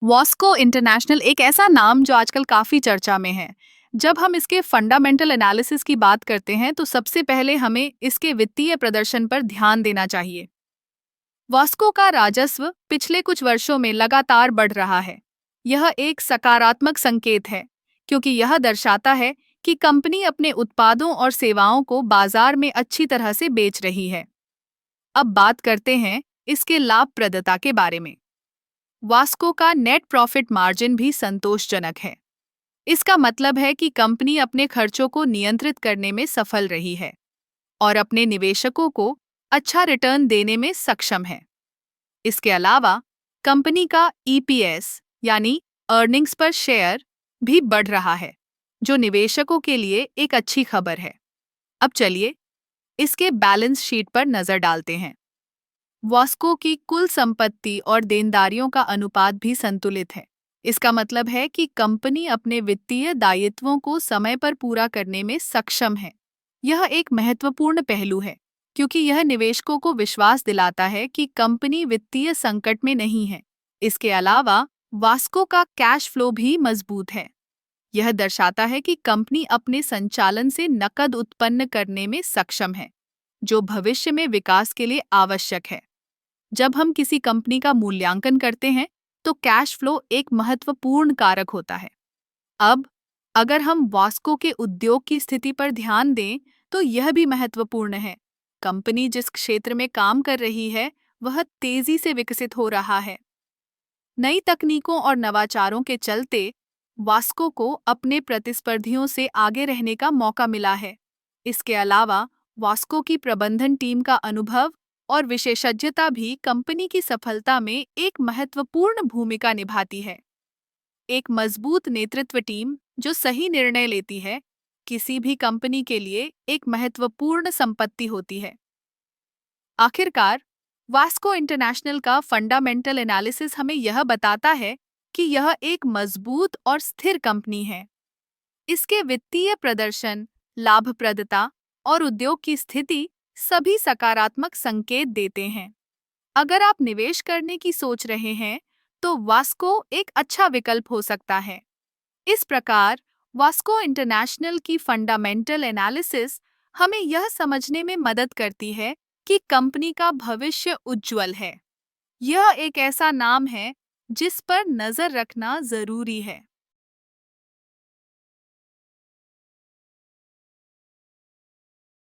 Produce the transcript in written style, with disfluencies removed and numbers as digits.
वॉस्को international एक ऐसा नाम जो आजकल काफी चर्चा में है। जब हम इसके फंडामेंटल एनालिसिस की बात करते हैं तो सबसे पहले हमें इसके वित्तीय प्रदर्शन पर ध्यान देना चाहिए। वॉस्को का राजस्व पिछले कुछ वर्षों में लगातार बढ़ रहा है। यह एक सकारात्मक संकेत है, क्योंकि यह दर्शाता है कि कंपनी अपने उत्पादों और सेवाओं को बाजार में अच्छी तरह से बेच रही है। अब बात करते हैं इसके लाभप्रदता के बारे में। वास्को का नेट प्रॉफिट मार्जिन भी संतोषजनक है। इसका मतलब है कि कंपनी अपने खर्चों को नियंत्रित करने में सफल रही है और अपने निवेशकों को अच्छा रिटर्न देने में सक्षम है। इसके अलावा कंपनी का ईपीएस यानी अर्निंग्स पर शेयर भी बढ़ रहा है, जो निवेशकों के लिए एक अच्छी खबर है। अब चलिए इसके बैलेंस शीट पर नजर डालते हैं। वॉस्को की कुल संपत्ति और देनदारियों का अनुपात भी संतुलित है। इसका मतलब है कि कंपनी अपने वित्तीय दायित्वों को समय पर पूरा करने में सक्षम है। यह एक महत्वपूर्ण पहलू है, क्योंकि यह निवेशकों को विश्वास दिलाता है कि कंपनी वित्तीय संकट में नहीं है। इसके अलावा वास्को का कैश फ्लो भी मजबूत है। यह दर्शाता है कि कंपनी अपने संचालन से नकद उत्पन्न करने में सक्षम है, जो भविष्य में विकास के लिए आवश्यक है। जब हम किसी कंपनी का मूल्यांकन करते हैं तो कैश फ्लो एक महत्वपूर्ण कारक होता है। अब अगर हम वास्को के उद्योग की स्थिति पर ध्यान दें तो यह भी महत्वपूर्ण है। कंपनी जिस क्षेत्र में काम कर रही है वह तेजी से विकसित हो रहा है। नई तकनीकों और नवाचारों के चलते वास्को को अपने प्रतिस्पर्धियों से आगे रहने का मौका मिला है। इसके अलावा वास्को की प्रबंधन टीम का अनुभव और विशेषज्ञता भी कंपनी की सफलता में एक महत्वपूर्ण भूमिका निभाती है। एक मजबूत नेतृत्व टीम जो सही निर्णय लेती है, किसी भी कंपनी के लिए एक महत्वपूर्ण संपत्ति होती है। आखिरकार, वास्को इंटरनेशनल का फंडामेंटल एनालिसिस हमें यह बताता है कि यह एक मजबूत और स्थिर कंपनी है। इसके वित्तीय प्रदर्शन, लाभप्रदता और उद्योग की स्थिति सभी सकारात्मक संकेत देते हैं। अगर आप निवेश करने की सोच रहे हैं, तो वास्को एक अच्छा विकल्प हो सकता है। इस प्रकार, वास्को इंटरनेशनल की फंडामेंटल एनालिसिस हमें यह समझने में मदद करती है कि कंपनी का भविष्य उज्जवल है। यह एक ऐसा नाम है जिस पर नजर रखना जरूरी है।